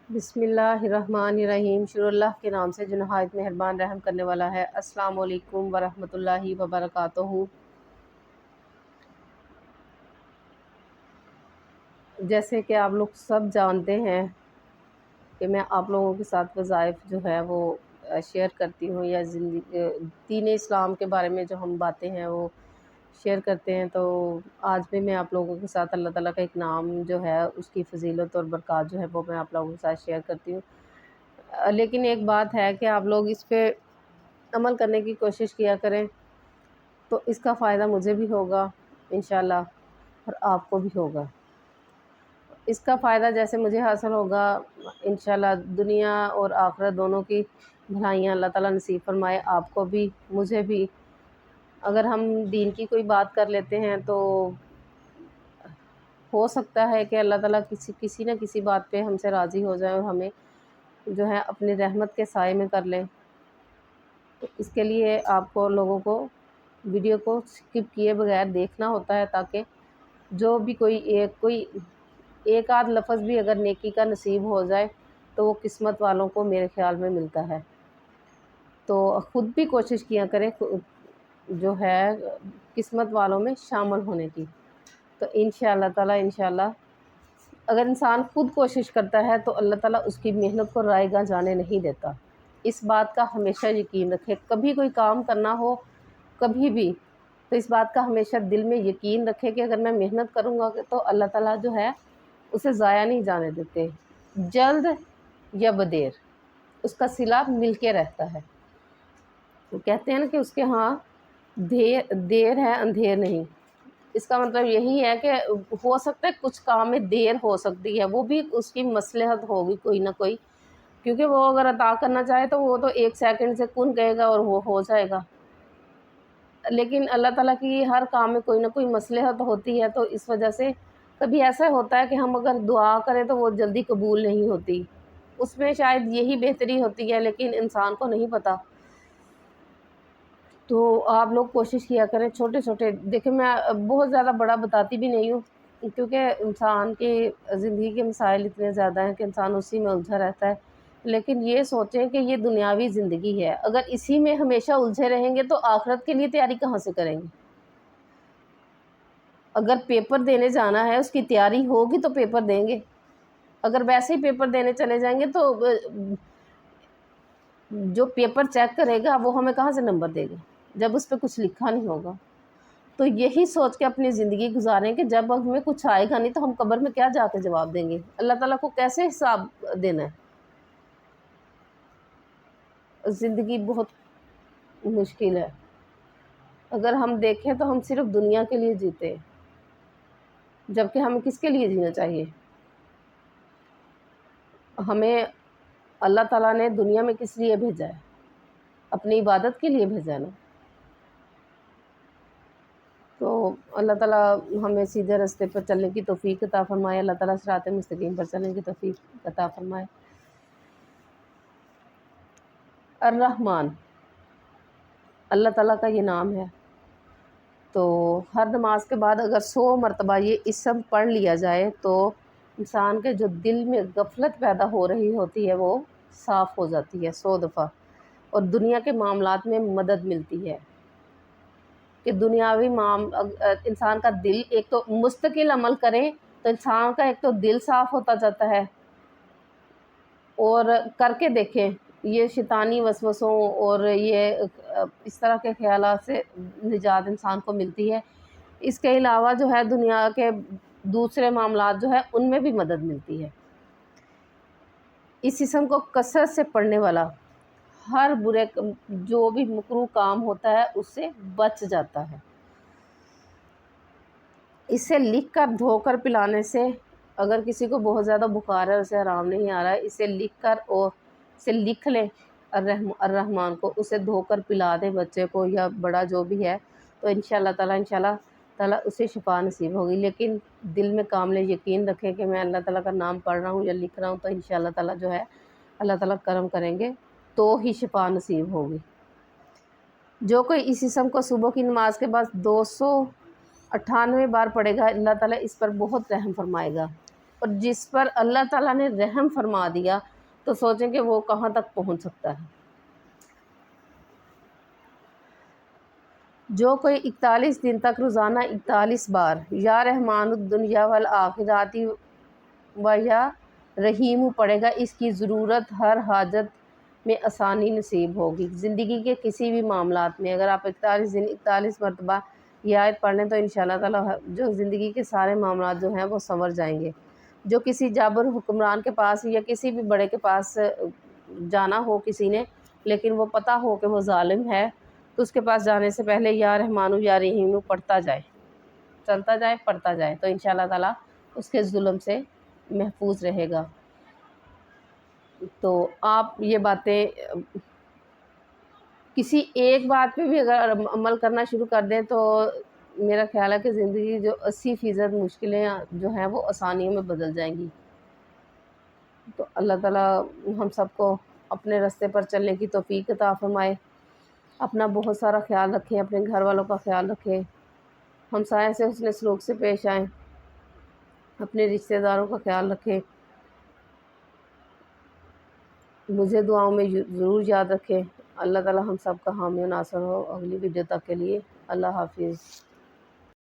بسم اللہ الرحمن الرحیم، شروع اللہ کے نام سے جو نہایت مہربان رحم کرنے والا ہے۔ السلام علیکم ورحمۃ اللہ وبرکاتہ۔ جیسے کہ آپ لوگ سب جانتے ہیں کہ میں آپ لوگوں کے ساتھ وظائف جو ہے وہ شیئر کرتی ہوں، یا زندگی دین اسلام کے بارے میں جو ہم باتیں ہیں وہ شیئر کرتے ہیں۔ تو آج بھی میں آپ لوگوں کے ساتھ اللہ تعالیٰ کا ایک نام جو ہے اس کی فضیلت اور برکات جو ہے وہ میں آپ لوگوں کے ساتھ شیئر کرتی ہوں۔ لیکن ایک بات ہے کہ آپ لوگ اس پہ عمل کرنے کی کوشش کیا کریں، تو اس کا فائدہ مجھے بھی ہوگا انشاءاللہ، اور آپ کو بھی ہوگا۔ اس کا فائدہ جیسے مجھے حاصل ہوگا انشاءاللہ، دنیا اور آخرت دونوں کی بھلائیاں اللہ تعالیٰ نصیب فرمائے آپ کو بھی مجھے بھی۔ اگر ہم دین کی کوئی بات کر لیتے ہیں تو ہو سکتا ہے کہ اللہ تعالیٰ کسی نہ کسی بات پہ ہم سے راضی ہو جائے اور ہمیں جو ہے اپنی رحمت کے سائے میں کر لیں۔ تو اس کے لیے آپ کو لوگوں کو ویڈیو کو سکپ کیے بغیر دیکھنا ہوتا ہے، تاکہ جو بھی کوئی ایک آدھ لفظ بھی اگر نیکی کا نصیب ہو جائے تو وہ قسمت والوں کو میرے خیال میں ملتا ہے۔ تو خود بھی کوشش کیا کریں جو ہے قسمت والوں میں شامل ہونے کی۔ تو انشاءاللہ تعالیٰ اگر انسان خود کوشش کرتا ہے تو اللہ تعالیٰ اس کی محنت کو رائے گاہ جانے نہیں دیتا۔ اس بات کا ہمیشہ یقین رکھے، کبھی کوئی کام کرنا ہو کبھی بھی، تو اس بات کا ہمیشہ دل میں یقین رکھے کہ اگر میں محنت کروں گا تو اللہ تعالیٰ جو ہے اسے ضائع نہیں جانے دیتے، جلد یا بدیر اس کا صلہ مل کے رہتا ہے۔ وہ کہتے ہیں نا کہ اس کے ہاں دیر ہے اندھیر نہیں۔ اس کا مطلب یہی ہے کہ ہو سکتا ہے کچھ کام میں دیر ہو سکتی ہے، وہ بھی اس کی مصلحت ہوگی کوئی نہ کوئی، کیونکہ وہ اگر عطا کرنا چاہے تو وہ تو 1 سیکنڈ سے کن کہے گا اور وہ ہو جائے گا۔ لیکن اللہ تعالیٰ کی ہر کام میں کوئی نہ کوئی مصلحت ہوتی ہے، تو اس وجہ سے کبھی ایسا ہوتا ہے کہ ہم اگر دعا کریں تو وہ جلدی قبول نہیں ہوتی، اس میں شاید یہی بہتری ہوتی ہے، لیکن انسان کو نہیں پتہ۔ تو آپ لوگ کوشش کیا کریں چھوٹے چھوٹے، دیکھیں میں بہت زیادہ بڑا بتاتی بھی نہیں ہوں، کیونکہ انسان کی زندگی کے مسائل اتنے زیادہ ہیں کہ انسان اسی میں الجھا رہتا ہے۔ لیکن یہ سوچیں کہ یہ دنیاوی زندگی ہے، اگر اسی میں ہمیشہ الجھے رہیں گے تو آخرت کے لیے تیاری کہاں سے کریں گے؟ اگر پیپر دینے جانا ہے اس کی تیاری ہوگی تو پیپر دیں گے، اگر ویسے ہی پیپر دینے چلے جائیں گے تو جو پیپر چیک کرے گا وہ ہمیں کہاں سے نمبر دے گا جب اس پہ کچھ لکھا نہیں ہوگا؟ تو یہی سوچ کے اپنی زندگی گزاریں کہ جب ہمیں کچھ آئے گا نہیں تو ہم قبر میں کیا جا کے جواب دیں گے، اللہ تعالیٰ کو کیسے حساب دینا ہے؟ زندگی بہت مشکل ہے۔ اگر ہم دیکھیں تو ہم صرف دنیا کے لیے جیتے ہیں، جبکہ ہمیں کس کے لیے جینا چاہیے؟ ہمیں اللہ تعالیٰ نے دنیا میں کس لیے بھیجا ہے؟ اپنی عبادت کے لیے بھیجا ہے نا۔ تو اللہ تعالیٰ ہمیں سیدھے راستے پر چلنے کی توفیق عطا فرمائے، اللہ تعالیٰ صراط مستقیم پر چلنے کی توفیق عطا فرمائے۔ الرحمن اللہ تعالیٰ کا یہ نام ہے، تو ہر نماز کے بعد اگر 100 مرتبہ یہ اسم پڑھ لیا جائے تو انسان کے جو دل میں غفلت پیدا ہو رہی ہوتی ہے وہ صاف ہو جاتی ہے 100 دفعہ، اور دنیا کے معاملات میں مدد ملتی ہے۔ کہ دنیاوی انسان کا دل ایک تو مستقل عمل کرے تو انسان کا ایک تو دل صاف ہوتا جاتا ہے، اور کر کے دیکھیں یہ شیطانی وسوسوں اور یہ اس طرح کے خیالات سے نجات انسان کو ملتی ہے۔ اس کے علاوہ جو ہے دنیا کے دوسرے معاملات جو ہے ان میں بھی مدد ملتی ہے۔ اس اسم کو کثرت سے پڑھنے والا ہر برے جو بھی مکروہ کام ہوتا ہے اس سے بچ جاتا ہے۔ اسے لکھ کر دھو کر پلانے سے، اگر کسی کو بہت زیادہ بخار ہے، اسے آرام نہیں آ رہا ہے، اسے لکھ کر اور اسے لکھ لے الرحمن کو، اسے دھو کر پلا دے بچے کو یا بڑا جو بھی ہے، تو انشاءاللہ تعالیٰ اسے شفا نصیب ہوگی۔ لیکن دل میں کامل یقین رکھیں کہ میں اللہ تعالیٰ کا نام پڑھ رہا ہوں یا لکھ رہا ہوں تو انشاءاللہ تعالیٰ جو ہے اللہ تعالیٰ کرم کریں گے تو ہی شفا نصیب ہوگی۔ جو کوئی اس اسم کو صبح کی نماز کے بعد 298 بار پڑھے گا اللہ تعالیٰ اس پر بہت رحم فرمائے گا۔ اور جس پر اللہ تعالیٰ نے رحم فرما دیا تو سوچیں کہ وہ کہاں تک پہنچ سکتا ہے۔ جو کوئی 41 دن تک روزانہ 41 بار یا رحمان الدنیا والآخرات و یا رحیم پڑھے گا، اس کی ضرورت ہر حاجت میں آسانی نصیب ہوگی۔ زندگی کے کسی بھی معاملات میں اگر آپ 41 دن 41 مرتبہ یہ آیت پڑھ لیں تو انشاءاللہ تعالیٰ جو زندگی کے سارے معاملات جو ہیں وہ سنور جائیں گے۔ جو کسی جابر حکمران کے پاس یا کسی بھی بڑے کے پاس جانا ہو کسی نے، لیکن وہ پتہ ہو کہ وہ ظالم ہے، تو اس کے پاس جانے سے پہلے یا رحمانو یا رحیمو پڑھتا جائے، چلتا جائے، پڑھتا جائے، تو انشاءاللہ تعالیٰ اس کے ظلم سے محفوظ رہے گا۔ تو آپ یہ باتیں کسی ایک بات پہ بھی اگر عمل کرنا شروع کر دیں تو میرا خیال ہے کہ زندگی جو 80% مشکلیں جو ہیں وہ آسانیوں میں بدل جائیں گی۔ تو اللہ تعالیٰ ہم سب کو اپنے راستے پر چلنے کی توفیق عطا فرمائے۔ اپنا بہت سارا خیال رکھیں، اپنے گھر والوں کا خیال رکھیں، ہمسائے سے حسن سلوک سے پیش آئیں، اپنے رشتہ داروں کا خیال رکھیں۔ مجھے دعاؤں میں ضرور یاد رکھیں۔ اللہ تعالیٰ ہم سب کا حامی و ناصر ہو۔ اگلی ویڈیو تک کے لیے اللہ حافظ۔